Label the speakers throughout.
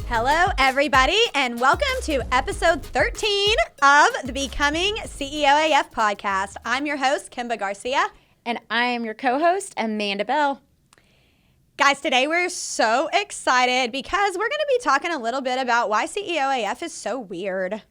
Speaker 1: Hello, everybody, and welcome to episode 13 of the Becoming CEOAF podcast. I'm your host, Kimba Garcia.
Speaker 2: And I am your co-host, Amanda Bell.
Speaker 1: Guys, today we're so excited because we're going to be talking a little bit about why CEOAF is so weird.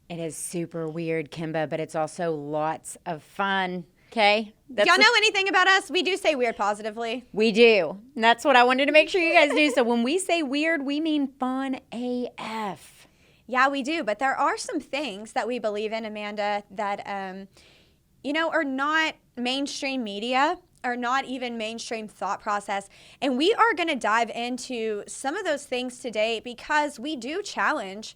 Speaker 2: It is super weird, Kimba, but it's also lots of fun. Okay?
Speaker 1: Y'all know anything about us? We do say weird positively.
Speaker 2: We do. And that's what I wanted to make sure you guys do. So when we say weird, we mean fun AF.
Speaker 1: Yeah, we do. But there are some things that we believe in, Amanda, that, are not mainstream media or not even mainstream thought process. And we are going to dive into some of those things today because we do challenge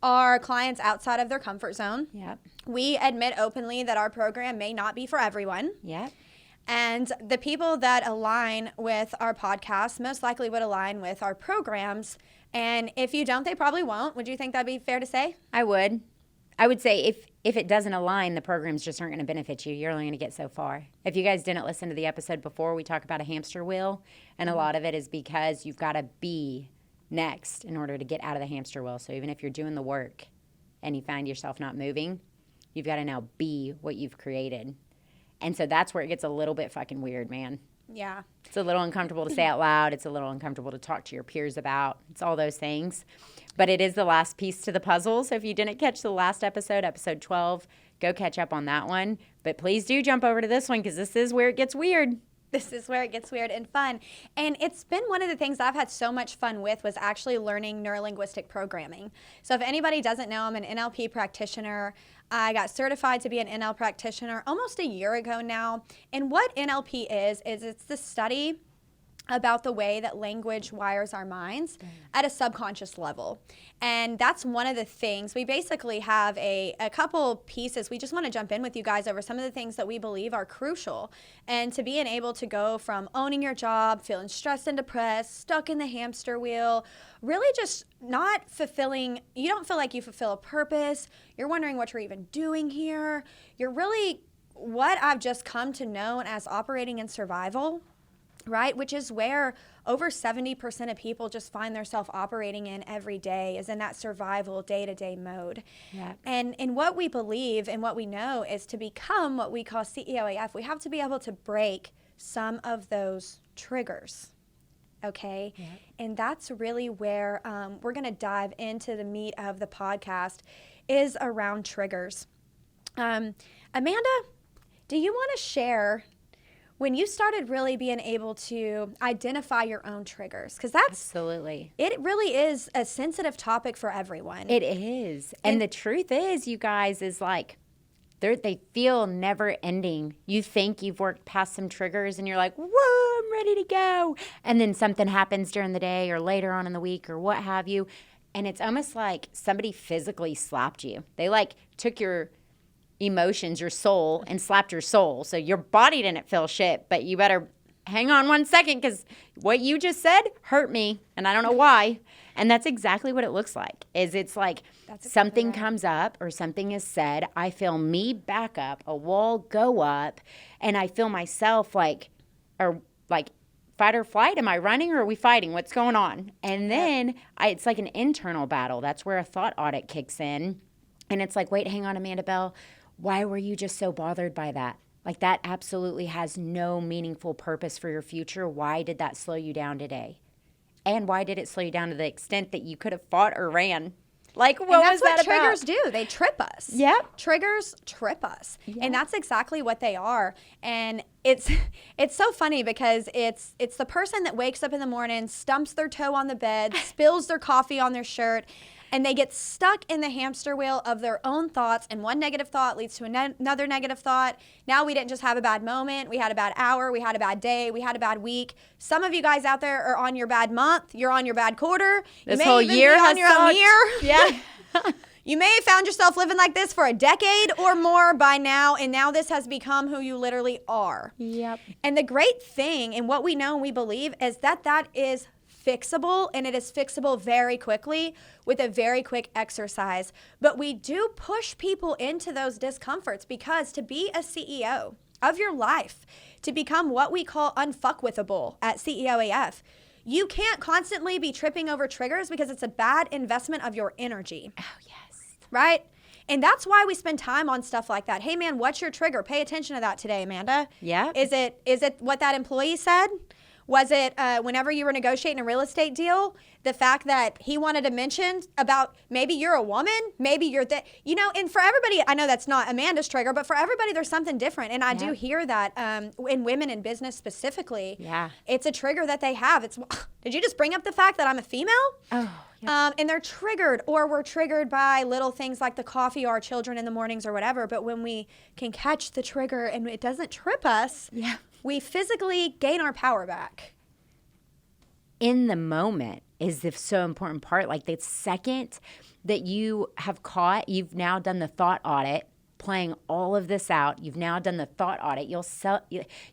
Speaker 1: our clients outside of their comfort zone.
Speaker 2: Yep.
Speaker 1: We admit openly that our program may not be for everyone.
Speaker 2: Yep.
Speaker 1: And the people that align with our podcast most likely would align with our programs. And if you don't, they probably won't. Would you think that'd be fair to say?
Speaker 2: I would. I would say if it doesn't align, the programs just aren't going to benefit you. You're only going to get so far. If you guys didn't listen to the episode before, we talk about a hamster wheel. And a lot of it is because you've got to be next in order to get out of the hamster wheel. So even if you're doing the work and you find yourself not moving, you've got to now be what you've created. And so that's where it gets a little bit fucking weird, man.
Speaker 1: Yeah.
Speaker 2: It's a little uncomfortable to say out loud. It's a little uncomfortable to talk to your peers about. It's all those things. But it is the last piece to the puzzle. So if you didn't catch the last episode, episode 12, go catch up on that one. But please do jump over to this one because this is where it gets weird.
Speaker 1: This is where it gets weird and fun. And it's been one of the things I've had so much fun with was actually learning neurolinguistic programming. So if anybody doesn't know, I'm an NLP practitioner. I got certified to be an NL practitioner almost a year ago now. And what NLP is it's the study about the way that language wires our minds at a subconscious level. And that's one of the things. We basically have a couple pieces. We just want to jump in with you guys over some of the things that we believe are crucial. And to being able to go from owning your job, feeling stressed and depressed, stuck in the hamster wheel, really just not fulfilling, you don't feel like you fulfill a purpose. You're wondering what you're even doing here. You're really what I've just come to know as operating in survival. Right, which is where over 70% of people just find themselves operating in every day is in that survival day-to-day mode.
Speaker 2: Yeah.
Speaker 1: And what we believe and what we know is to become what we call CEOAF, we have to be able to break some of those triggers. Okay,
Speaker 2: yeah.
Speaker 1: And that's really where we're going to dive into the meat of the podcast is around triggers. Amanda, do you want to share when you started really being able to identify your own triggers? Because that's
Speaker 2: absolutely.
Speaker 1: It really is a sensitive topic for everyone.
Speaker 2: It is. And the truth is, you guys, is like they feel never ending. You think you've worked past some triggers and you're like, whoa, I'm ready to go. And then something happens during the day or later on in the week or what have you. And it's almost like somebody physically slapped you. They like took your emotions, your soul, and slapped your soul. So your body didn't feel shit, but you better hang on 1 second because what you just said hurt me, and I don't know why. And that's exactly what it looks like. It's like something comes up or something is said. I feel me back up, a wall go up, and I feel myself like fight or flight. Am I running or are we fighting? What's going on? And then it's like an internal battle. That's where a thought audit kicks in. And it's like, wait, hang on, Amanda Bell. Why were you just so bothered by that? Like that absolutely has no meaningful purpose for your future. Why did that slow you down today? And why did it slow you down to the extent that you could have fought or ran? Like, what was that about?
Speaker 1: That's what triggers do. They trip us.
Speaker 2: Yep.
Speaker 1: Triggers trip us.
Speaker 2: Yep.
Speaker 1: And that's exactly what they are. And it's so funny because it's the person that wakes up in the morning, stumps their toe on the bed, spills their coffee on their shirt, and they get stuck in the hamster wheel of their own thoughts, and one negative thought leads to another negative thought. Now we didn't just have a bad moment. We had a bad hour. We had a bad day. We had a bad week. Some of you guys out there are on your bad month. You're on your bad quarter.
Speaker 2: This whole year has
Speaker 1: on your own year.
Speaker 2: Yeah.
Speaker 1: You may have found yourself living like this for a decade or more by now, and now this has become who you literally are.
Speaker 2: Yep.
Speaker 1: And the great thing, and what we know and we believe, is that is fixable, and it is fixable very quickly with a very quick exercise. But we do push people into those discomforts because to be a CEO of your life, to become what we call unfuckwithable at CEOAF, You can't constantly be tripping over triggers because it's a bad investment of your energy.
Speaker 2: Oh, yes.
Speaker 1: Right? And that's why we spend time on stuff like that. Hey, man, what's your trigger? Pay attention to that today, Amanda.
Speaker 2: Yeah.
Speaker 1: Is it what that employee said? Was it whenever you were negotiating a real estate deal, the fact that he wanted to mention about maybe you're a woman, maybe you're and for everybody, I know that's not Amanda's trigger, but for everybody, there's something different. And I do hear that in women in business specifically, it's a trigger that they have. It's, did you just bring up the fact that I'm a female?
Speaker 2: Oh, yeah.
Speaker 1: And they're triggered, or we're triggered by little things like the coffee or our children in the mornings or whatever. But when we can catch the trigger and it doesn't trip us, we physically gain our power back.
Speaker 2: In the moment is the so important part. Like the second that you have you've now done the thought audit, playing all of this out. You've now done the thought audit.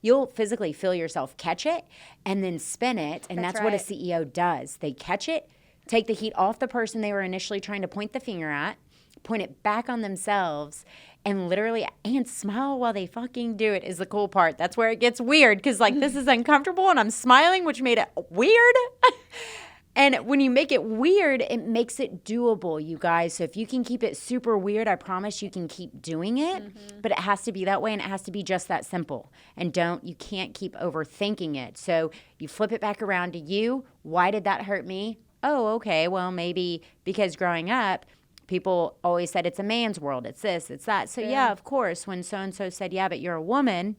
Speaker 2: You'll physically feel yourself catch it and then spin it. And that's what a CEO does. They catch it, take the heat off the person they were initially trying to point the finger at, point it back on themselves, and literally, and smile while they fucking do it is the cool part. That's where it gets weird because like this is uncomfortable and I'm smiling, which made it weird. And when you make it weird, it makes it doable, you guys. So if you can keep it super weird, I promise you can keep doing it. Mm-hmm. But it has to be that way, and it has to be just that simple. And you can't keep overthinking it. So you flip it back around to you. Why did that hurt me? Oh, okay. Well, maybe because growing up, people always said it's a man's world. It's this, it's that. So yeah, of course, when so-and-so said, yeah, but you're a woman,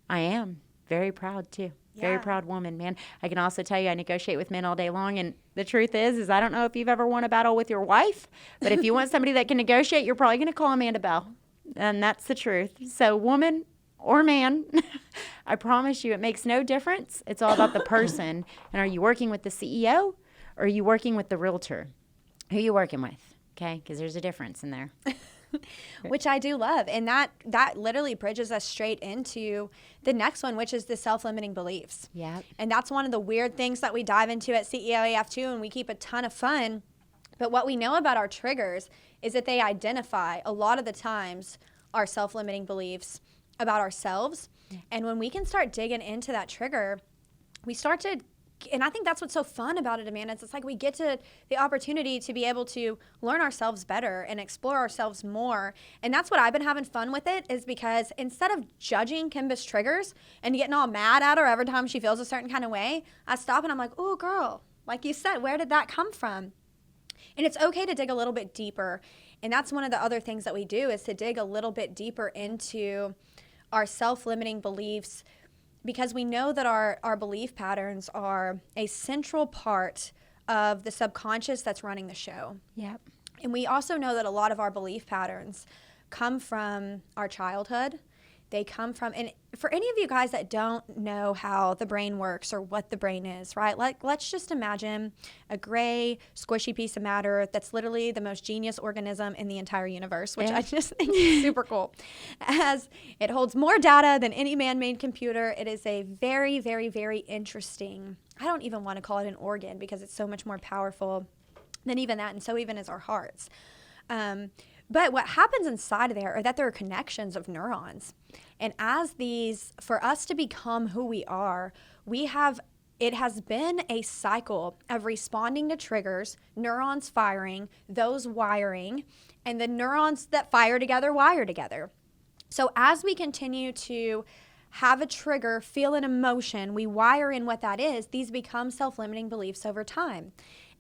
Speaker 2: I am very proud too. Very proud woman, man. I can also tell you I negotiate with men all day long. And the truth is I don't know if you've ever won a battle with your wife, but if you want somebody that can negotiate, you're probably going to call Amanda Bell. And that's the truth. So woman or man, I promise you it makes no difference. It's all about the person. And are you working with the CEO or are you working with the realtor? Who are you working with? Okay, because there's a difference in there.
Speaker 1: Which I do love. And that literally bridges us straight into the next one, which is the self-limiting beliefs.
Speaker 2: Yeah.
Speaker 1: And that's one of the weird things that we dive into at CEOAF too, and we keep a ton of fun. But what we know about our triggers is that they identify a lot of the times our self-limiting beliefs about ourselves. Yeah. And when we can start digging into that trigger, we start to, and I think that's what's so fun about it, Amanda. It's like we get to the opportunity to be able to learn ourselves better and explore ourselves more. And that's what I've been having fun with it, is because instead of judging Kimba's triggers and getting all mad at her every time she feels a certain kind of way, I stop and I'm like, oh, girl, like you said, where did that come from? And it's okay to dig a little bit deeper. And that's one of the other things that we do, is to dig a little bit deeper into our self-limiting beliefs, because we know that our belief patterns are a central part of the subconscious that's running the show.
Speaker 2: Yep.
Speaker 1: And we also know that a lot of our belief patterns come from our childhood. They come from, and for any of you guys that don't know how the brain works or what the brain is, right? Like, let's just imagine a gray, squishy piece of matter that's literally the most genius organism in the entire universe, which I just think is super cool. As it holds more data than any man-made computer, it is a very, very, very interesting, I don't even want to call it an organ because it's so much more powerful than even that, and so even is our hearts. But what happens inside of there are that there are connections of neurons. And as for us to become who we are, it has been a cycle of responding to triggers, neurons firing, those wiring, and the neurons that fire together wire together. So as we continue to have a trigger, feel an emotion, we wire in what that is, these become self-limiting beliefs over time.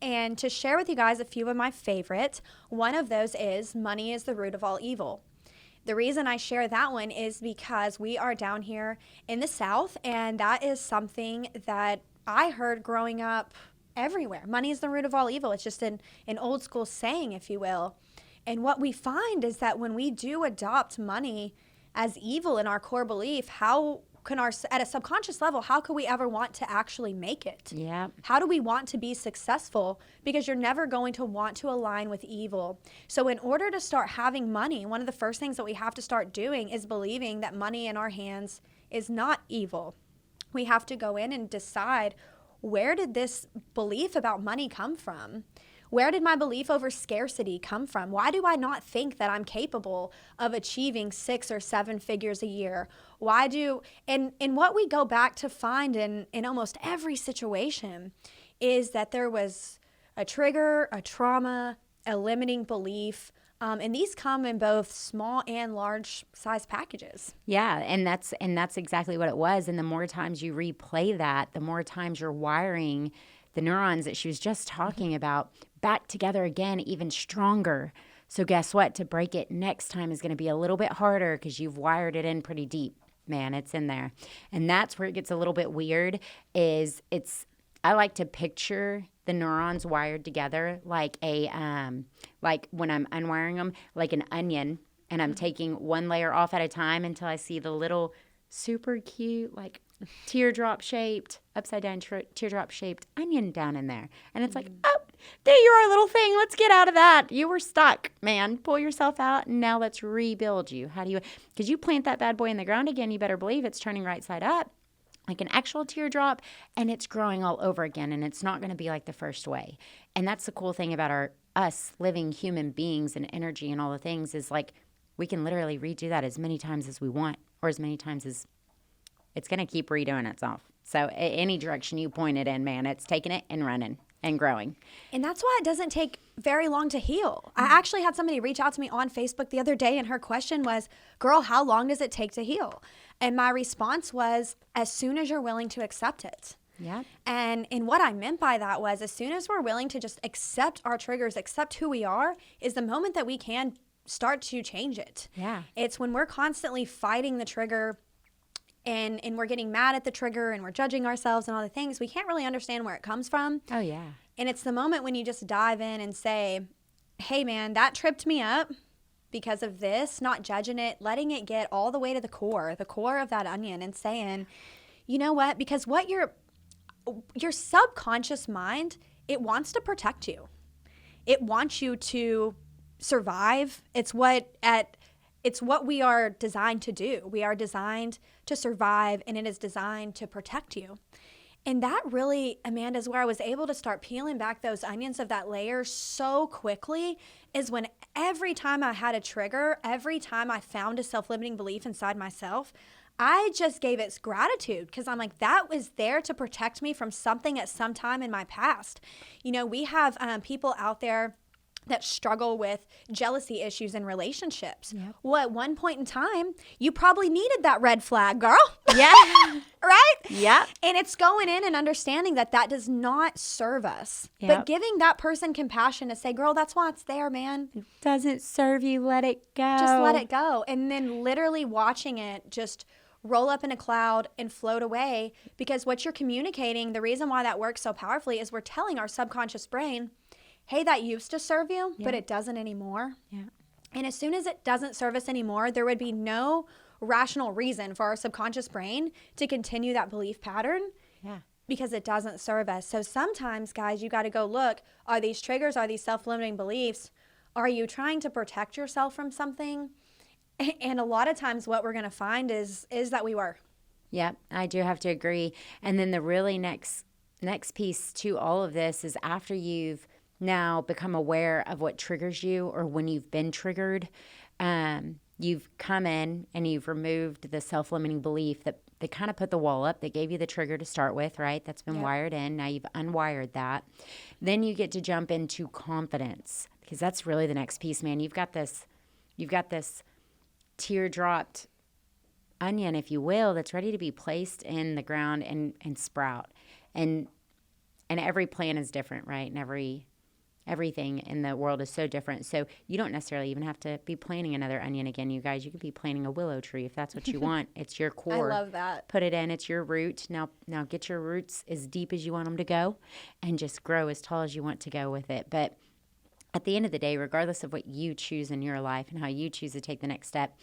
Speaker 1: And to share with you guys a few of my favorites, one of those is money is the root of all evil. The reason I share that one is because we are down here in the South, and that is something that I heard growing up everywhere. Money is the root of all evil. It's just an old school saying, if you will. And what we find is that when we do adopt money as evil in our core belief, how can at a subconscious level, how could we ever want to actually make it?
Speaker 2: Yeah.
Speaker 1: How do we want to be successful? Because you're never going to want to align with evil. So in order to start having money, one of the first things that we have to start doing is believing that money in our hands is not evil. We have to go in and decide, where did this belief about money come from? Where did my belief over scarcity come from? Why do I not think that I'm capable of achieving 6 or 7 figures a year? And what we go back to find in almost every situation is that there was a trigger, a trauma, a limiting belief. And these come in both small and large size packages.
Speaker 2: Yeah, and that's exactly what it was. And the more times you replay that, the more times you're wiring the neurons that she was just talking about back together again, even stronger. So guess what? To break it next time is going to be a little bit harder because you've wired it in pretty deep. Man, it's in there. And that's where it gets a little bit weird I like to picture the neurons wired together like like when I'm unwiring them, like an onion, and I'm taking one layer off at a time until I see the little super cute, like teardrop shaped, upside down teardrop shaped onion down in there. And it's like, oh, there you are, little thing. Let's get out of that. You were stuck, man. Pull yourself out, and now let's rebuild you. How do you, because you plant that bad boy in the ground again, you better believe it's turning right side up, like an actual teardrop, and it's growing all over again, and it's not going to be like the first way. And that's the cool thing about us living human beings and energy and all the things is like we can literally redo that as many times as we want, or as many times as it's going to keep redoing itself. So any direction you point it in, man, it's taking it and running and growing.
Speaker 1: And that's why it doesn't take very long to heal. I actually had somebody reach out to me on Facebook the other day, and her question was, girl, how long does it take to heal? And my response was, as soon as you're willing to accept it.
Speaker 2: Yeah.
Speaker 1: And what I meant by that was, as soon as we're willing to just accept our triggers, accept who we are, is the moment that we can start to change it.
Speaker 2: Yeah.
Speaker 1: It's when we're constantly fighting the trigger and we're getting mad at the trigger and we're judging ourselves and all the things, we can't really understand where it comes from.
Speaker 2: Oh, yeah.
Speaker 1: And it's the moment when you just dive in and say, hey, man, that tripped me up because of this, not judging it, letting it get all the way to the core of that onion, and saying, you know what? Because what your subconscious mind, it wants to protect you. It wants you to survive. It's what we are designed to do. We are designed to survive, and it is designed to protect you. And that really, Amanda, is where I was able to start peeling back those onions of that layer so quickly, is when every time I had a trigger, every time I found a self-limiting belief inside myself, I just gave it gratitude, because I'm like, that was there to protect me from something at some time in my past. You know, we have people out there that struggle with jealousy issues in relationships.
Speaker 2: Yep.
Speaker 1: Well, at one point in time, you probably needed that red flag, girl.
Speaker 2: Yeah.
Speaker 1: Right?
Speaker 2: Yeah.
Speaker 1: And it's going in and understanding that that does not serve us.
Speaker 2: Yep.
Speaker 1: But giving that person compassion to say, girl, that's why it's there, man.
Speaker 2: It doesn't serve you. Let it go.
Speaker 1: Just let it go. And then literally watching it just roll up in a cloud and float away, because what you're communicating, the reason why that works so powerfully is we're telling our subconscious brain, hey, that used to serve you, but it doesn't anymore.
Speaker 2: Yeah.
Speaker 1: And as soon as it doesn't serve us anymore, there would be no rational reason for our subconscious brain to continue that belief pattern.
Speaker 2: Yeah.
Speaker 1: Because it doesn't serve us. So sometimes, guys, you got to go look, are these triggers, are these self-limiting beliefs, are you trying to protect yourself from something? And a lot of times what we're going to find is that we were.
Speaker 2: Yeah, I do have to agree. And then the really next piece to all of this is after you've now become aware of what triggers you, or when you've been triggered, you've come in and you've removed the self-limiting belief that they kind of put the wall up, that gave you the trigger to start with, right? That's been wired in. Now you've unwired that. Then you get to jump into confidence, because that's really the next piece, man. You've got this teardropped onion, if you will, that's ready to be placed in the ground and sprout. And every plant is different, right? And everything in the world is so different. So you don't necessarily even have to be planting another onion again, you guys. You could be planting a willow tree if that's what you want. It's your core.
Speaker 1: I love that.
Speaker 2: Put it in. It's your root. Now get your roots as deep as you want them to go, and just grow as tall as you want to go with it. But at the end of the day, regardless of what you choose in your life and how you choose to take the next step,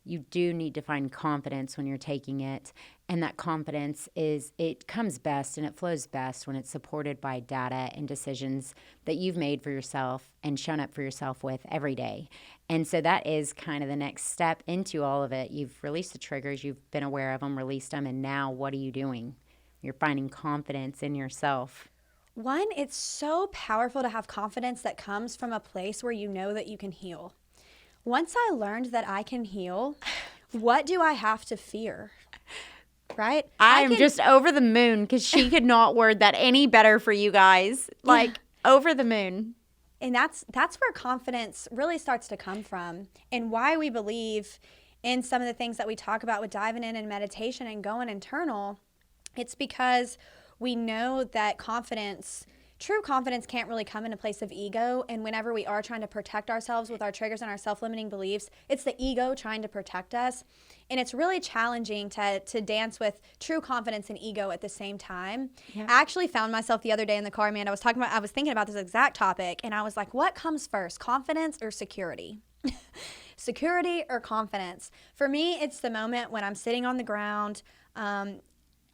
Speaker 2: you do need to find confidence when you're taking it. And that confidence it comes best and it flows best when it's supported by data and decisions that you've made for yourself and shown up for yourself with every day. And so that is kind of the next step into all of it. You've released the triggers, you've been aware of them, released them, and now what are you doing? You're finding confidence in yourself.
Speaker 1: One, it's so powerful to have confidence that comes from a place where you know that you can heal. Once I learned that I can heal, what do I have to fear? Right?
Speaker 2: I'm just over the moon because she could not word that any better for you guys. Like, over the moon.
Speaker 1: And that's where confidence really starts to come from, and why we believe in some of the things that we talk about with diving in meditation and going internal. It's because we know that true confidence can't really come in a place of ego. And whenever we are trying to protect ourselves with our triggers and our self-limiting beliefs, it's the ego trying to protect us. And it's really challenging to dance with true confidence and ego at the same time. Yeah. I actually found myself the other day in the car, Amanda. I was thinking about this exact topic, and I was like, what comes first, confidence or security? Security or confidence? For me, it's the moment when I'm sitting on the ground,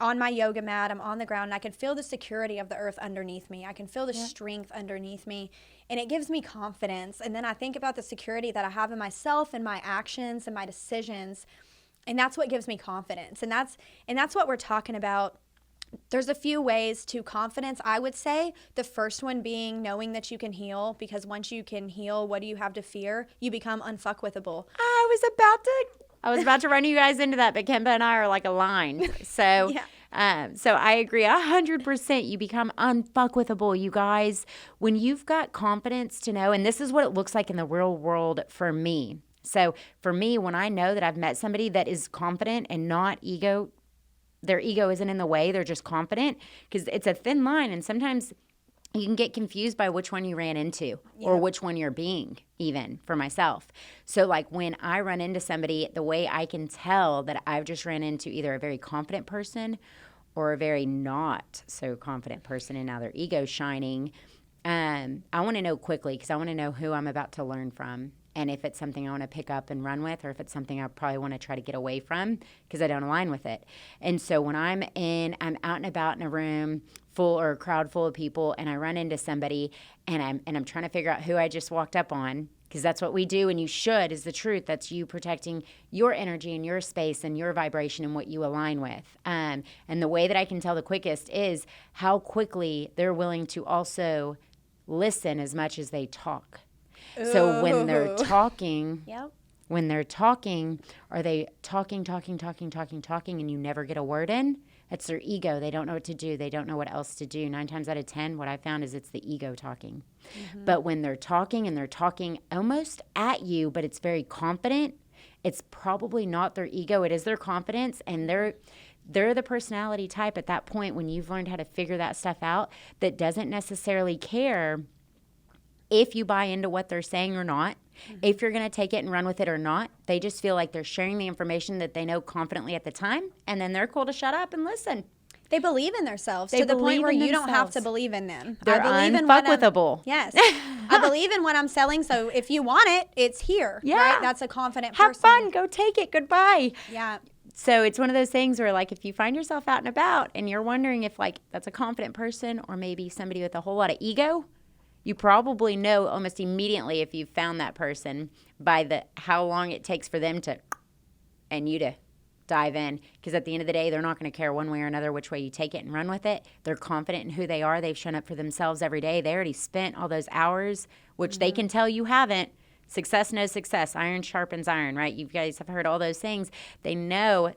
Speaker 1: on my yoga mat, I'm on the ground, and I can feel the security of the earth underneath me. I can feel the strength underneath me, and it gives me confidence. And then I think about the security that I have in myself and my actions and my decisions, and that's what gives me confidence. And that's what we're talking about. There's a few ways to confidence, I would say. The first one being knowing that you can heal, because once you can heal, what do you have to fear? You become unfuckwithable.
Speaker 2: I was about to run you guys into that, but Kemba and I are like aligned. So, so I agree 100%. You become unfuckwithable, you guys. When you've got confidence to know, and this is what it looks like in the real world for me. So for me, when I know that I've met somebody that is confident and not ego, their ego isn't in the way, they're just confident, because it's a thin line, and sometimes you can get confused by which one you ran into or which one you're being, even for myself. So like when I run into somebody, the way I can tell that I've just ran into either a very confident person or a very not so confident person, and now their ego's shining, I want to know quickly, because I want to know who I'm about to learn from. And if it's something I want to pick up and run with, or if it's something I probably want to try to get away from because I don't align with it. And so when I'm out and about in a room full or a crowd full of people, and I run into somebody, and I'm trying to figure out who I just walked up on, because that's what we do, and you should, is the truth. That's you protecting your energy and your space and your vibration and what you align with. And the way that I can tell the quickest is how quickly they're willing to also listen as much as they talk. So when they're talking, are they talking, and you never get a word in? It's their ego. They don't know what to do. They don't know what else to do. 9 times out of 10, what I found is it's the ego talking. Mm-hmm. But when they're talking, and they're talking almost at you, but it's very confident, it's probably not their ego. It is their confidence, and they're the personality type at that point, when you've learned how to figure that stuff out, that doesn't necessarily care if you buy into what they're saying or not, if you're going to take it and run with it or not. They just feel like they're sharing the information that they know confidently at the time, and then they're cool to shut up and listen.
Speaker 1: They believe in themselves to the point where you don't have to believe in them.
Speaker 2: They're unfuckwithable.
Speaker 1: Yes. I believe in what I'm selling, so if you want it, it's here. Yeah. Right? That's a confident person.
Speaker 2: Have fun. Go take it. Goodbye.
Speaker 1: Yeah.
Speaker 2: So it's one of those things where, like, if you find yourself out and about and you're wondering if, like, that's a confident person or maybe somebody with a whole lot of ego, you probably know almost immediately if you've found that person by how long it takes for them to and you to dive in. Because at the end of the day, they're not going to care one way or another which way you take it and run with it. They're confident in who they are. They've shown up for themselves every day. They already spent all those hours, which they can tell you haven't. Success knows success. Iron sharpens iron, right? You guys have heard all those things. They know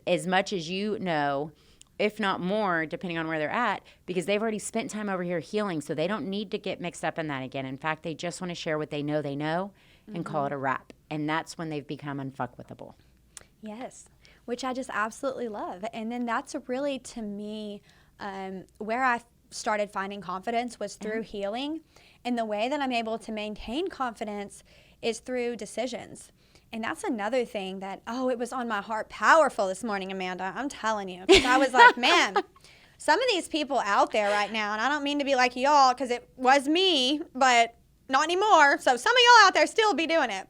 Speaker 2: as much as you know, if not more, depending on where they're at, because they've already spent time over here healing, so they don't need to get mixed up in that again. In fact, they just want to share what they know and call it a wrap. And that's when they've become unfuckwithable.
Speaker 1: Yes, which I just absolutely love. And then that's really, to me, where I started finding confidence was through healing. And the way that I'm able to maintain confidence is through decisions. And that's another thing that, it was on my heart powerful this morning, Amanda. I'm telling you. Because I was like, man, some of these people out there right now, and I don't mean to be like y'all, because it was me, but not anymore. So some of y'all out there still be doing it.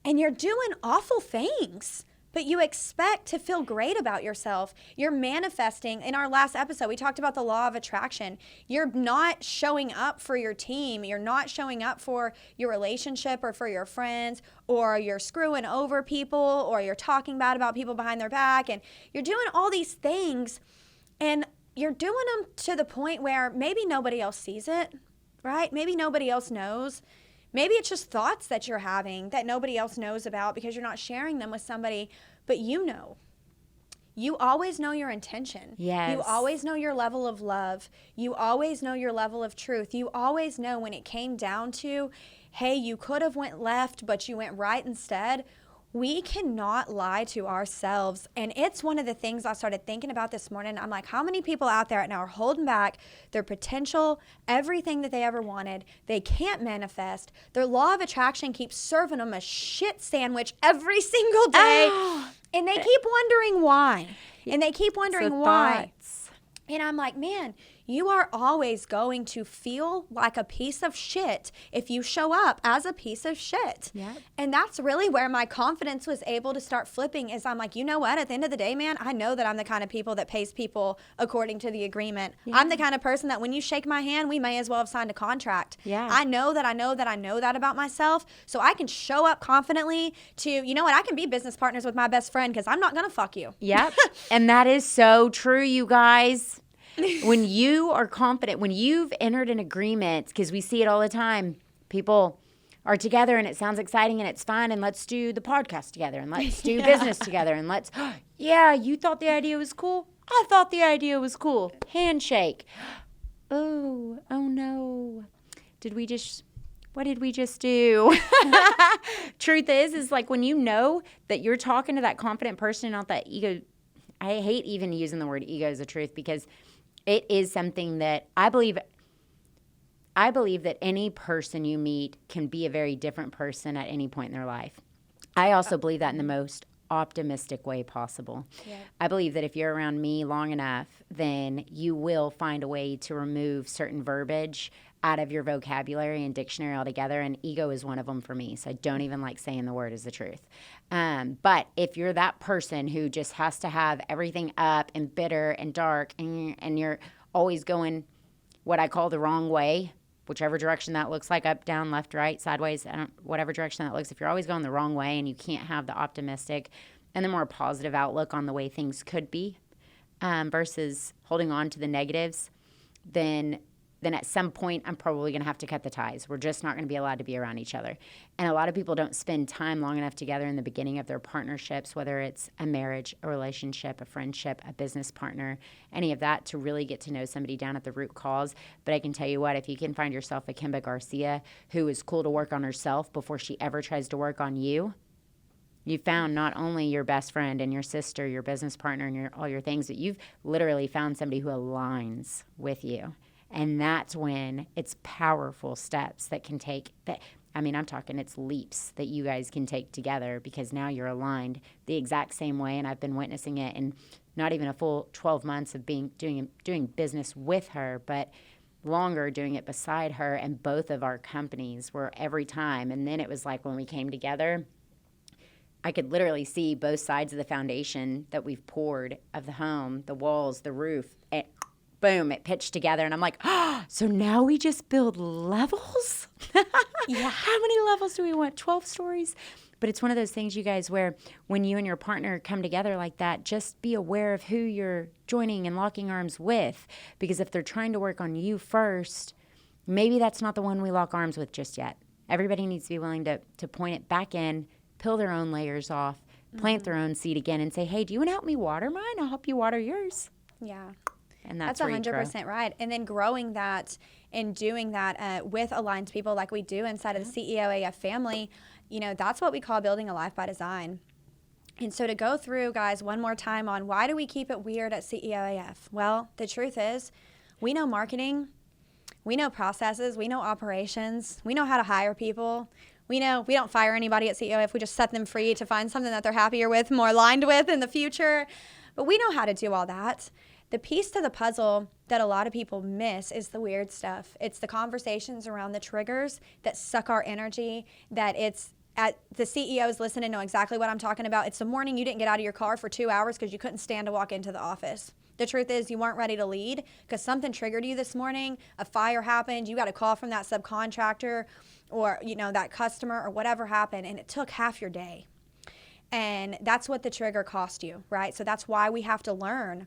Speaker 1: And you're doing awful things, but you expect to feel great about yourself. You're manifesting. In our last episode, we talked about the law of attraction. You're not showing up for your team. You're not showing up for your relationship or for your friends, or you're screwing over people, or you're talking bad about people behind their back, and you're doing all these things. And you're doing them to the point where maybe nobody else sees it, right? Maybe nobody else knows. Maybe it's just thoughts that you're having that nobody else knows about because you're not sharing them with somebody, but you know. You always know your intention.
Speaker 2: Yes.
Speaker 1: You always know your level of love. You always know your level of truth. You always know when it came down to, hey, you could have went left, but you went right instead. We cannot lie to ourselves. And it's one of the things I started thinking about this morning. I'm like, how many people out there right now are holding back their potential, everything that they ever wanted? They can't manifest. Their law of attraction keeps serving them a shit sandwich every single day. And they keep wondering why. And they keep wondering why.
Speaker 2: Thoughts.
Speaker 1: And I'm like, man, you are always going to feel like a piece of shit if you show up as a piece of shit.
Speaker 2: Yep.
Speaker 1: And that's really where my confidence was able to start flipping is I'm like, you know what? At the end of the day, man, I know that I'm the kind of people that pays people according to the agreement.
Speaker 2: Yeah.
Speaker 1: I'm the kind of person that when you shake my hand, we may as well have signed a contract.
Speaker 2: Yeah.
Speaker 1: I know that about myself. So I can show up confidently to, you know what? I can be business partners with my best friend because I'm not going to fuck you.
Speaker 2: Yep. And that is so true, you guys. When you are confident, when you've entered an agreement, because we see it all the time, people are together and it sounds exciting and it's fun and let's do the podcast together and let's do business together and let's, yeah, you thought the idea was cool? I thought the idea was cool. Handshake. Oh no. What did we just do? Truth is like when you know that you're talking to that confident person, not that ego. I hate even using the word ego as a truth because it is something that I believe that any person you meet can be a very different person at any point in their life. I also believe that in the most optimistic way possible. Yeah. I believe that if you're around me long enough, then you will find a way to remove certain verbiage out of your vocabulary and dictionary altogether, and ego is one of them for me, so I don't even like saying the word is the truth. But if you're that person who just has to have everything up and bitter and dark and you're always going what I call the wrong way, whichever direction that looks like, up, down, left, right, sideways, whatever direction that looks, if you're always going the wrong way and you can't have the optimistic and the more positive outlook on the way things could be versus holding on to the negatives, then at some point I'm probably going to have to cut the ties. We're just not going to be allowed to be around each other. And a lot of people don't spend time long enough together in the beginning of their partnerships, whether it's a marriage, a relationship, a friendship, a business partner, any of that, to really get to know somebody down at the root cause. But I can tell you what, if you can find yourself a Kimba Garcia who is cool to work on herself before she ever tries to work on you, you found not only your best friend and your sister, your business partner, and all your things, but you've literally found somebody who aligns with you. And that's when it's powerful steps that can take that. I mean, I'm talking it's leaps that you guys can take together because now you're aligned the exact same way. And I've been witnessing it in not even a full 12 months of doing business with her, but longer doing it beside her. And both of our companies were every time. And then it was like when we came together, I could literally see both sides of the foundation that we've poured of the home, the walls, the roof. Boom, it pitched together. And I'm like, so now we just build levels?
Speaker 1: Yeah.
Speaker 2: How many levels do we want? 12 stories? But it's one of those things, you guys, where when you and your partner come together like that, just be aware of who you're joining and locking arms with. Because if they're trying to work on you first, maybe that's not the one we lock arms with just yet. Everybody needs to be willing to point it back in, peel their own layers off, plant their own seed again, and say, hey, do you want to help me water mine? I'll help you water yours.
Speaker 1: Yeah.
Speaker 2: And that's
Speaker 1: 100% right. And then growing that and doing that with aligned people like we do inside of the CEOAF family, you know, that's what we call building a life by design. And so to go through, guys, one more time on why do we keep it weird at CEOAF? Well, the truth is we know marketing, we know processes, we know operations, we know how to hire people. We know we don't fire anybody at CEOAF. We just set them free to find something that they're happier with, more aligned with in the future. But we know how to do all that. The piece to the puzzle that a lot of people miss is the weird stuff. It's the conversations around the triggers that suck our energy, that it's at the CEOs listen and know exactly what I'm talking about. It's the morning you didn't get out of your car for 2 hours because you couldn't stand to walk into the office. The truth is you weren't ready to lead because something triggered you this morning, a fire happened, you got a call from that subcontractor or, you know, that customer or whatever happened, and it took half your day. And that's what the trigger cost you, right? So that's why we have to learn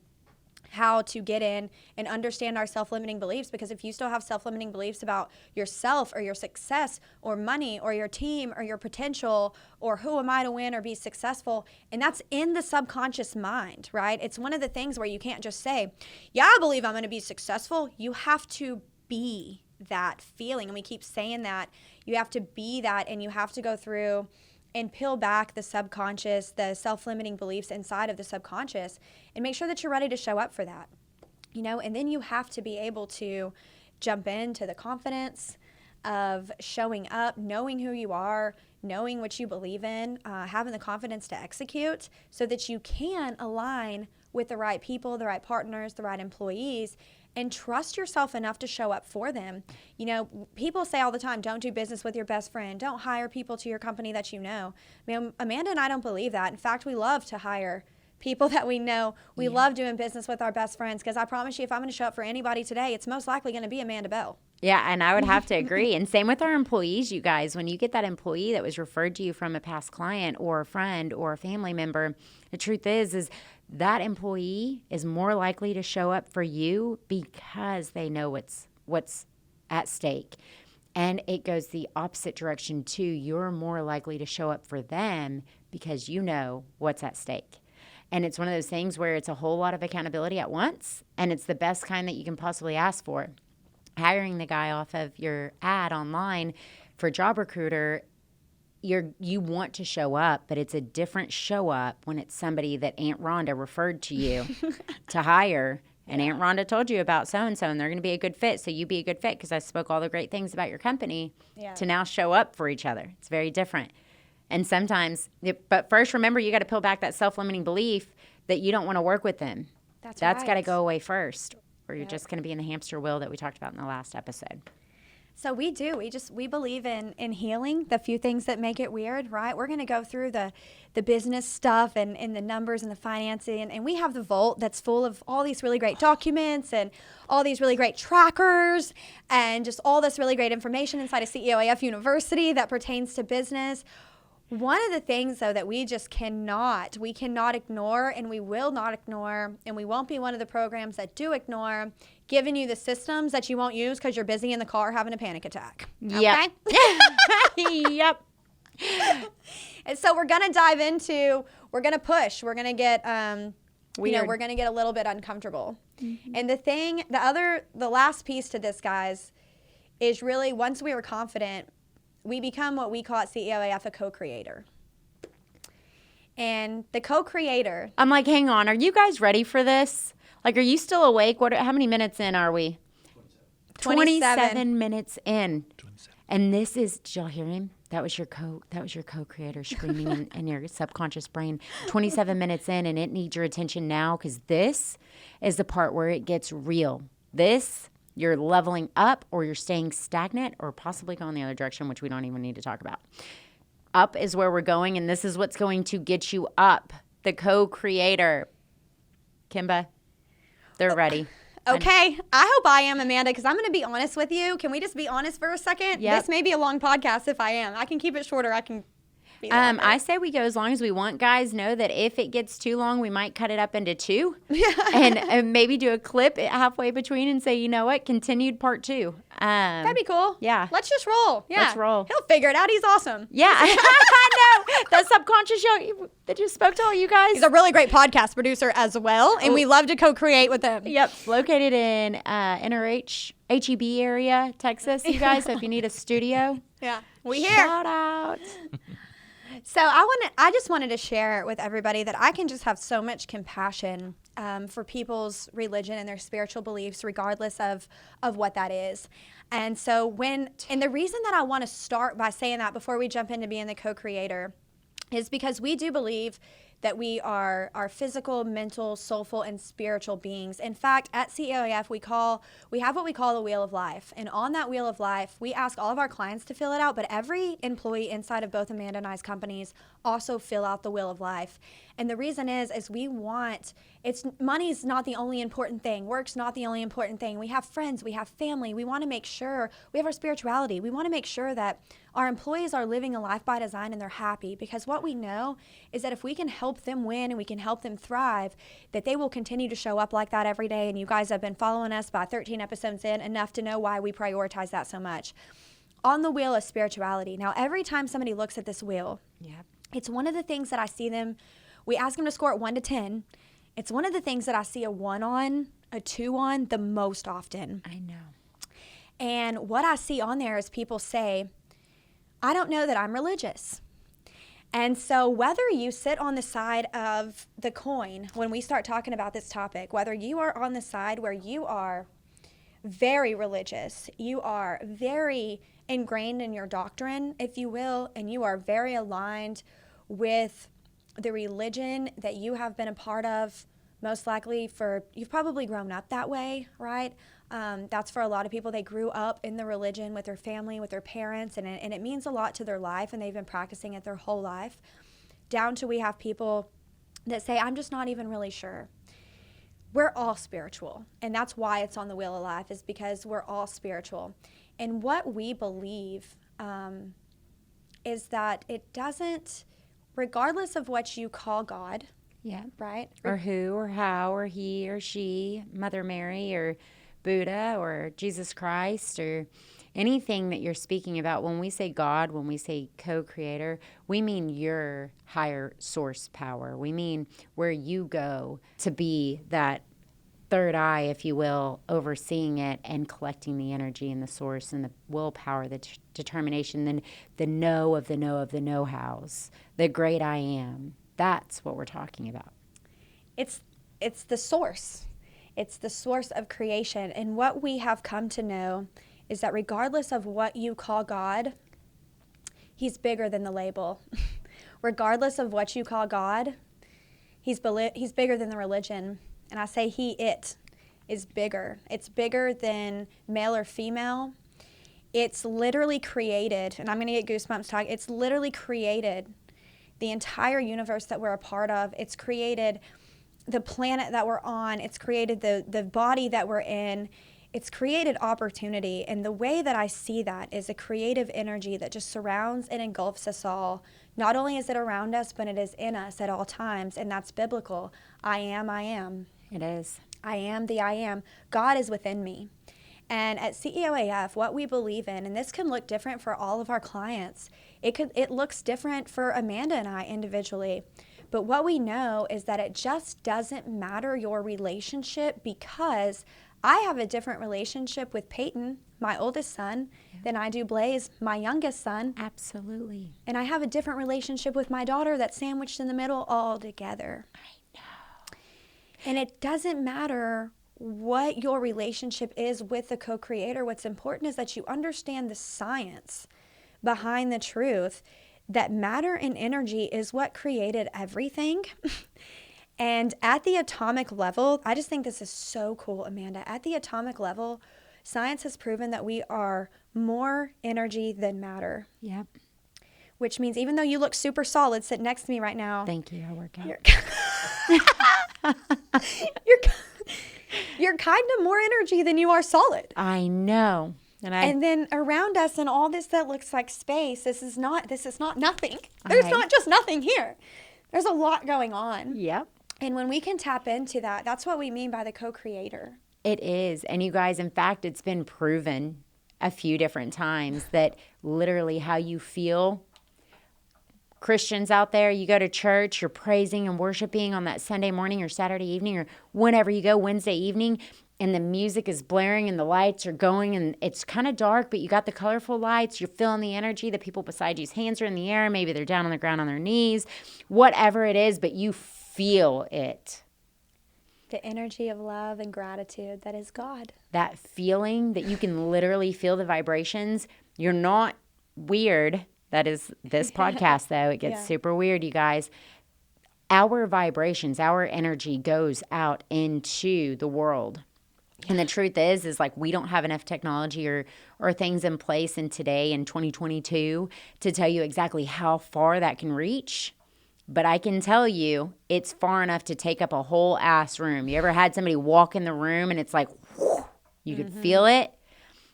Speaker 1: how to get in and understand our self-limiting beliefs, because if you still have self-limiting beliefs about yourself or your success or money or your team or your potential or who am I to win or be successful, and that's in the subconscious mind, right? It's one of the things where you can't just say, yeah, I believe I'm going to be successful. You have to be that feeling, and we keep saying that. You have to be that, and you have to go through and peel back the subconscious, the self-limiting beliefs inside of the subconscious, and make sure that you're ready to show up for that, and then you have to be able to jump into the confidence of showing up, knowing who you are, knowing what you believe in, having the confidence to execute so that you can align with the right people, the right partners, the right employees, and trust yourself enough to show up for them. People say all the time, don't do business with your best friend. Don't hire people to your company that you know. Amanda and I don't believe that. In fact, we love to hire people that we know. We love doing business with our best friends, because I promise you, if I'm going to show up for anybody today, it's most likely going to be Amanda Bell.
Speaker 2: Yeah, and I would have to agree. And same with our employees, you guys. When you get that employee that was referred to you from a past client or a friend or a family member, the truth is that employee is more likely to show up for you because they know what's at stake. And it goes the opposite direction too. You're more likely to show up for them because you know what's at stake. And it's one of those things where it's a whole lot of accountability at once, and it's the best kind that you can possibly ask for. Hiring the guy off of your ad online for Job Recruiter, you want to show up, but it's a different show up when it's somebody that Aunt Rhonda referred to you to hire, and Aunt Rhonda told you about so-and-so, and they're going to be a good fit, so you be a good fit because I spoke all the great things about your company, to now show up for each other. It's very different. And sometimes, but first remember, you got to peel back that self-limiting belief that you don't want to work with them. That's
Speaker 1: right.
Speaker 2: got to go away first, or you're just going to be in the hamster wheel that we talked about in the last episode.
Speaker 1: So we do. We believe in healing the few things that make it weird, right? We're going to go through the business stuff and the numbers and the financing. And we have the vault that's full of all these really great documents and all these really great trackers and just all this really great information inside of CEOAF University that pertains to business. One of the things, though, that we cannot ignore, and we will not ignore, and we won't be one of the programs that do ignore, giving you the systems that you won't use because you're busy in the car having a panic attack.
Speaker 2: Yep.
Speaker 1: Okay?
Speaker 2: Yep.
Speaker 1: And so we're going to dive into, we're going to push, we're going to get,
Speaker 2: Weird.
Speaker 1: we're going to get a little bit uncomfortable. Mm-hmm. And the last piece to this, guys, is really once we were confident, we become what we call at CEOAF a co-creator. And the co-creator.
Speaker 2: I'm like, hang on. Are you guys ready for this? Like, are you still awake? How many minutes in are we? 27 minutes in. 27. And this is, did y'all hear him? That was your co-creator screaming in your subconscious brain. 27 minutes in, and it needs your attention now, because this is the part where it gets real. You're leveling up, or you're staying stagnant, or possibly going the other direction, which we don't even need to talk about. Up is where we're going, and this is what's going to get you up. The co-creator. Kimba, they're ready.
Speaker 1: Okay. I hope I am, Amanda, because I'm going to be honest with you. Can we just be honest for a second?
Speaker 2: Yep.
Speaker 1: This may be a long podcast if I am. I can keep it shorter. I can be longer.
Speaker 2: I say we go as long as we want. Guys, know that if it gets too long, we might cut it up into 2 and maybe do a clip halfway between and say, you know what, continued part 2.
Speaker 1: That'd be cool.
Speaker 2: Yeah.
Speaker 1: Let's just roll. Yeah.
Speaker 2: Let's roll.
Speaker 1: He'll figure it out. He's awesome.
Speaker 2: Yeah. I know. That subconscious show that just spoke to all you guys.
Speaker 1: He's a really great podcast producer as well, and we love to co-create with him.
Speaker 2: Yep. Located in HEB area, Texas, you guys. So if you need a studio.
Speaker 1: Yeah. We here.
Speaker 2: Shout out.
Speaker 1: So I just wanted to share with everybody that I can just have so much compassion for people's religion and their spiritual beliefs, regardless of what that is. And so and the reason that I want to start by saying that before we jump into being the co-creator is because we do believe that we are physical, mental, soulful, and spiritual beings. In fact, at CEOAF, we have what we call the Wheel of Life. And on that Wheel of Life, we ask all of our clients to fill it out, but every employee inside of both Amanda and I's companies also fill out the Wheel of Life. And the reason is money's not the only important thing. Work's not the only important thing. We have friends, we have family. We want to make sure we have our spirituality. We want to make sure that our employees are living a life by design and they're happy, because what we know is that if we can help help them win and we can help them thrive, that they will continue to show up like that every day. And you guys have been following us by 13 episodes in, enough to know why we prioritize that so much. On the wheel of spirituality. Now, every time somebody looks at this wheel, it's one of the things that I see them, we ask them to score it 1 to 10. It's one of the things that I see a 1 on, a 2 on the most often.
Speaker 2: I know.
Speaker 1: And what I see on there is people say, I don't know that I'm religious. And so whether you sit on the side of the coin when we start talking about this topic, whether you are on the side where you are very religious, you are very ingrained in your doctrine, if you will, and you are very aligned with the religion that you have been a part of, most likely you've probably grown up that way, right? That's for a lot of people. They grew up in the religion with their family, with their parents, and it means a lot to their life, and they've been practicing it their whole life. Down to we have people that say, I'm just not even really sure. We're all spiritual, and that's why it's on the wheel of life, is because we're all spiritual. And what we believe is that it doesn't, regardless of what you call God, right?
Speaker 2: Or who or how or he or she, Mother Mary or Buddha or Jesus Christ or anything that you're speaking about. When we say God, when we say co-creator, we mean your higher source power. We mean where you go to be that third eye, if you will, overseeing it and collecting the energy and the source and the willpower, the determination, then the know of the know of the know-hows, the great I am. That's what we're talking about.
Speaker 1: It's the source. It's the source of creation. And what we have come to know is that regardless of what you call God, he's bigger than the label. Regardless of what you call God, he's bigger than the religion. And I say it is bigger. It's bigger than male or female. It's literally created, and I'm going to get goosebumps talking. It's literally created the entire universe that we're a part of. It's created the planet that we're on. It's created the body that we're in. It's created opportunity. And the way that I see that is a creative energy that just surrounds and engulfs us all. Not only is it around us, but it is in us at all times. And that's biblical. I am.
Speaker 2: It is.
Speaker 1: I am the I am. God is within me. And at CEOAF, what we believe in, and this can look different for all of our clients. It looks different for Amanda and I individually. But what we know is that it just doesn't matter your relationship, because I have a different relationship with Peyton, my oldest son, than I do Blaze, my youngest son.
Speaker 2: Absolutely.
Speaker 1: And I have a different relationship with my daughter that's sandwiched in the middle altogether.
Speaker 2: I know.
Speaker 1: And it doesn't matter what your relationship is with the co-creator. What's important is that you understand the science behind the truth that matter and energy is what created everything. And at the atomic level, I just think this is so cool, Amanda. At the atomic level, science has proven that we are more energy than matter.
Speaker 2: Yep.
Speaker 1: Which means even though you look super solid sitting next to me right now.
Speaker 2: Thank you. I work out.
Speaker 1: You're kind of more energy than you are solid.
Speaker 2: I know.
Speaker 1: And then around us and all this that looks like space, this is not nothing. There's not just nothing here. There's a lot going on.
Speaker 2: Yep.
Speaker 1: And when we can tap into that, that's what we mean by the co-creator.
Speaker 2: It is. And you guys, in fact, it's been proven a few different times that literally how you feel. Christians out there, you go to church, you're praising and worshiping on that Sunday morning or Saturday evening or whenever you go, Wednesday evening, and the music is blaring and the lights are going and it's kind of dark, but you got the colorful lights. You're feeling the energy. The people beside you's hands are in the air. Maybe they're down on the ground on their knees, whatever it is, but you feel it.
Speaker 1: The energy of love and gratitude that is God.
Speaker 2: That feeling that you can literally feel the vibrations. You're not weird. That is this podcast, though. It gets super weird, you guys. Our vibrations, our energy goes out into the world. And the truth is like we don't have enough technology or things in place in today in 2022 to tell you exactly how far that can reach. But I can tell you it's far enough to take up a whole ass room. You ever had somebody walk in the room and it's like, whoo, you could feel it?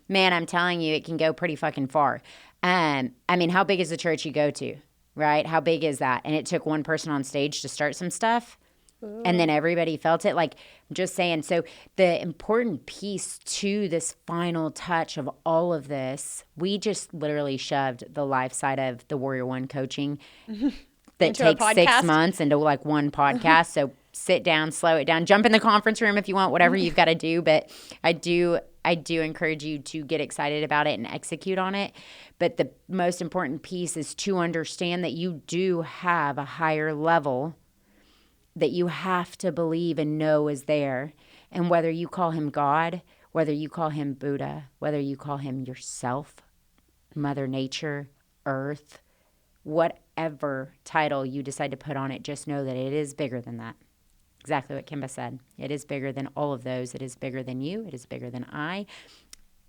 Speaker 2: Man, I'm telling you, it can go pretty fucking far. I mean, how big is the church you go to? right? How big is that? And it took one person on stage to start some stuff. And then everybody felt it. Like, I'm just saying. So the important piece to this final touch of all of this, we just literally shoved the life side of the Warrior One coaching that
Speaker 1: Into a
Speaker 2: takes 6
Speaker 1: podcast?
Speaker 2: months into like one podcast. So sit down, slow it down, jump in the conference room if you want, whatever you've got to do. But I do encourage you to get excited about it and execute on it. But the most important piece is to understand that you do have a higher level that you have to believe and know is there. And whether you call him God, whether you call him Buddha, whether you call him yourself, Mother Nature, Earth, whatever title you decide to put on it, just know that it is bigger than that. Exactly what Kimba said. It is bigger than all of those. It is bigger than you. It is bigger than I.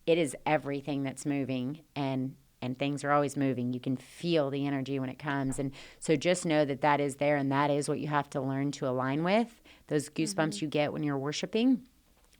Speaker 2: It is everything that's moving, and things are always moving. You can feel the energy when it comes. And so just know that that is there, and that is what you have to learn to align with. Those goosebumps you get when you're worshiping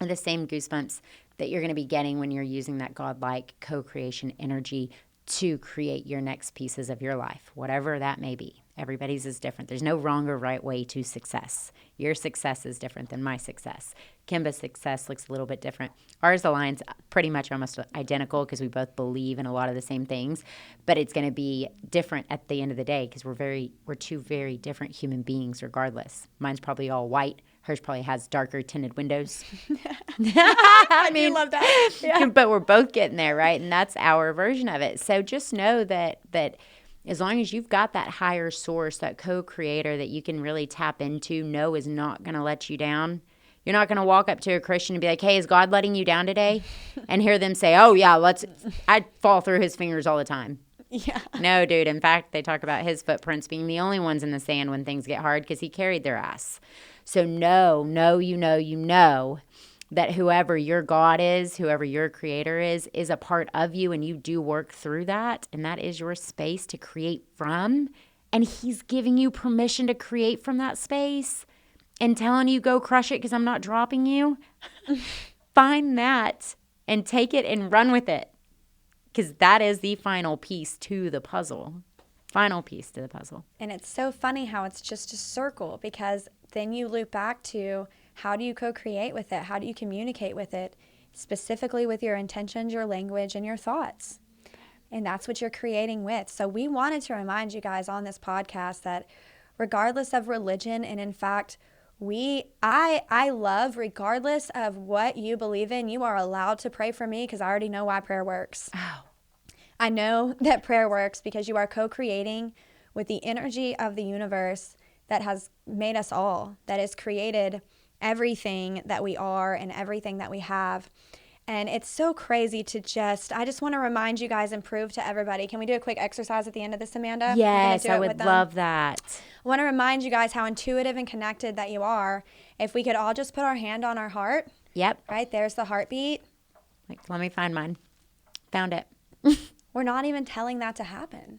Speaker 2: are the same goosebumps that you're going to be getting when you're using that godlike co-creation energy to create your next pieces of your life, whatever that may be. Everybody's is different. There's no wrong or right way to success. Your success is different than my success. Kimba's success looks a little bit different. Ours aligns pretty much almost identical because we both believe in a lot of the same things, but it's going to be different at the end of the day because we're two very different human beings regardless. Mine's probably all white. Hers probably has darker tinted windows.
Speaker 1: I mean, love that. Yeah.
Speaker 2: But we're both getting there, right? And that's our version of it. So just know that as long as you've got that higher source, that co-creator that you can really tap into, know is not going to let you down. You're not going to walk up to a Christian and be like, hey, is God letting you down today? And hear them say, oh, yeah, I fall through his fingers all the time.
Speaker 1: Yeah.
Speaker 2: No, dude. In fact, they talk about his footprints being the only ones in the sand when things get hard because he carried their ass. So you know that whoever your God is, whoever your creator is a part of you, and you do work through that, and that is your space to create from, and he's giving you permission to create from that space and telling you go crush it because I'm not dropping you. Find that and take it and run with it because that is the final piece to the puzzle. Final piece to the puzzle.
Speaker 1: And it's so funny how it's just a circle because then you loop back to how do you co-create with it? How do you communicate with it? Specifically with your intentions, your language, and your thoughts. And that's what you're creating with. So we wanted to remind you guys on this podcast that regardless of religion, and in fact, I love regardless of what you believe in, you are allowed to pray for me because I already know why prayer works.
Speaker 2: Oh.
Speaker 1: I know that prayer works because you are co-creating with the energy of the universe that has made us all, that has created everything that we are and everything that we have. And it's so crazy to I just want to remind you guys and prove to everybody. Can we do a quick exercise at the end of this, Amanda?
Speaker 2: Yes, I would love that.
Speaker 1: I want to remind you guys how intuitive and connected that you are. If we could all just put our hand on our heart.
Speaker 2: Yep.
Speaker 1: Right, there's the heartbeat.
Speaker 2: Like, let me find mine. Found it.
Speaker 1: We're not even telling that to happen.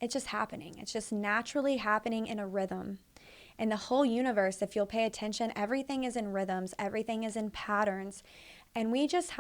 Speaker 1: It's just happening. It's just naturally happening in a rhythm. And the whole universe, if you'll pay attention, everything is in rhythms. Everything is in patterns. And we just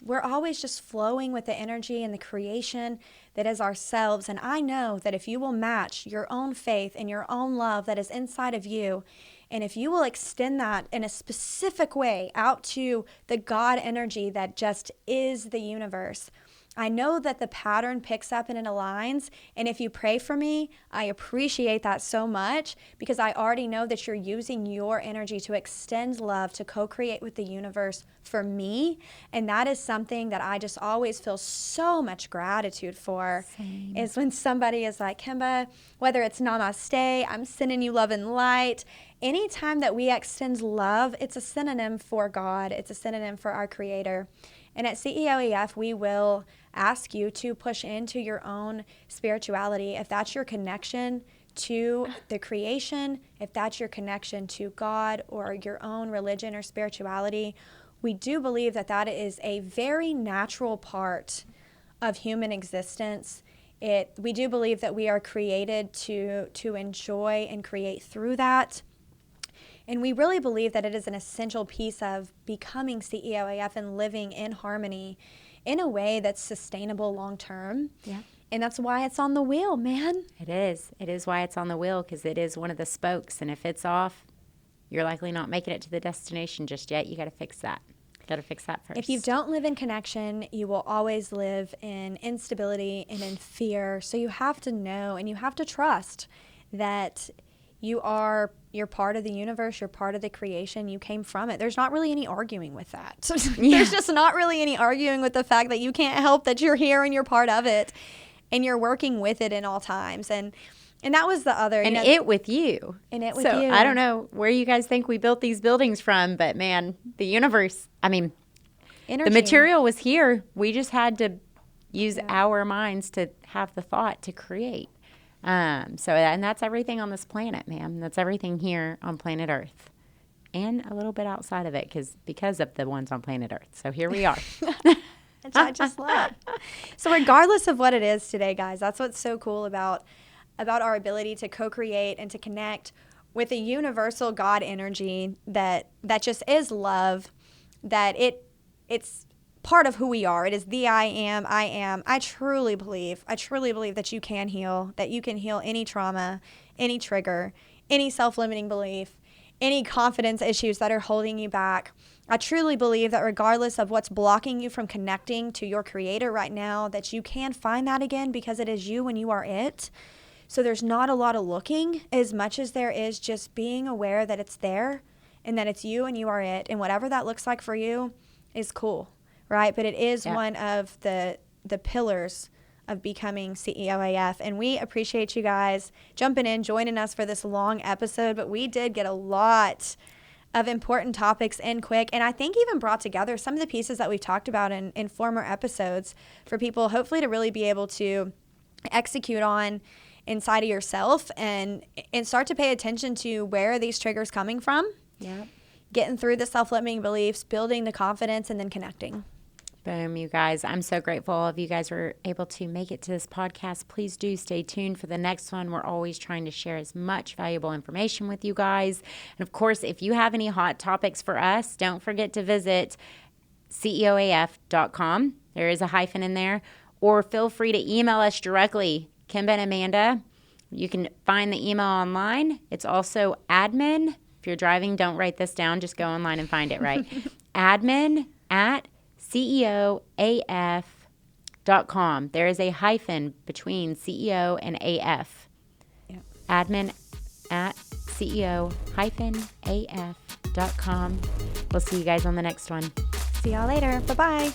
Speaker 1: we're always just flowing with the energy and the creation that is ourselves. And I know that if you will match your own faith and your own love that is inside of you, and if you will extend that in a specific way out to the God energy that just is the universe, I know that the pattern picks up and it aligns. And if you pray for me, I appreciate that so much because I already know that you're using your energy to extend love, to co-create with the universe for me. And that is something that I just always feel so much gratitude for.
Speaker 2: Same.
Speaker 1: Is when somebody is like, Kimba, whether it's namaste, I'm sending you love and light. Anytime that we extend love, it's a synonym for God. It's a synonym for our creator. And at CEOAF, we will ask you to push into your own spirituality. If that's your connection to the creation, if that's your connection to God or your own religion or spirituality, we do believe that that is a very natural part of human existence. We do believe that we are created to enjoy and create through that. And we really believe that it is an essential piece of becoming CEOAF and living in harmony in a way that's sustainable long term.
Speaker 2: Yeah.
Speaker 1: And that's why it's on the wheel, man.
Speaker 2: It is. It is why it's on the wheel, because it is one of the spokes. And if it's off, you're likely not making it to the destination just yet. You got to fix that. Got to fix that first.
Speaker 1: If you don't live in connection, you will always live in instability and in fear. So you have to know and you have to trust that you're part of the universe, you're part of the creation, you came from it. There's not really any arguing with that. There's just not really any arguing with the fact that you can't help that you're here and you're part of it and you're working with it in all times. And that was the other.
Speaker 2: And it with you.
Speaker 1: And it with
Speaker 2: you.
Speaker 1: So
Speaker 2: I don't know where you guys think we built these buildings from, but man, the universe, I mean,
Speaker 1: Energy.
Speaker 2: The material was here. We just had to use our minds to have the thought to create. And that's everything on this planet, man. That's everything here on planet Earth. And a little bit outside of it because of the ones on planet Earth. So here we are.
Speaker 1: Which I just love. So regardless of what it is today, guys, that's what's so cool about our ability to co-create and to connect with a universal God energy that just is love, that it's part of who we are. It is the I am. I truly believe that you can heal, that you can heal any trauma, any trigger, any self-limiting belief, any confidence issues that are holding you back. I truly believe that regardless of what's blocking you from connecting to your creator right now, that you can find that again because it is you and you are it. So there's not a lot of looking as much as there is just being aware that it's there and that it's you and you are it. And whatever that looks like for you is cool, right? But it is one of the pillars of becoming CEOAF. And we appreciate you guys jumping in, joining us for this long episode. But we did get a lot of important topics in quick. And I think even brought together some of the pieces that we've talked about in former episodes for people, hopefully to really be able to execute on inside of yourself and start to pay attention to where are these triggers coming from.
Speaker 2: Yeah.
Speaker 1: Getting through the self-limiting beliefs, building the confidence, and then connecting.
Speaker 2: Boom, you guys. I'm so grateful if you guys were able to make it to this podcast. Please do stay tuned for the next one. We're always trying to share as much valuable information with you guys. And of course, if you have any hot topics for us, don't forget to visit ceoaf.com. There is a hyphen in there. Or feel free to email us directly, Kim and Amanda. You can find the email online. It's also admin. If you're driving, don't write this down. Just go online and find it, right? admin@ceoaf.com. There is a hyphen between CEO and AF.
Speaker 1: Yep.
Speaker 2: admin@ceo-af.com. We'll see you guys on the next one.
Speaker 1: See y'all later. Bye-bye.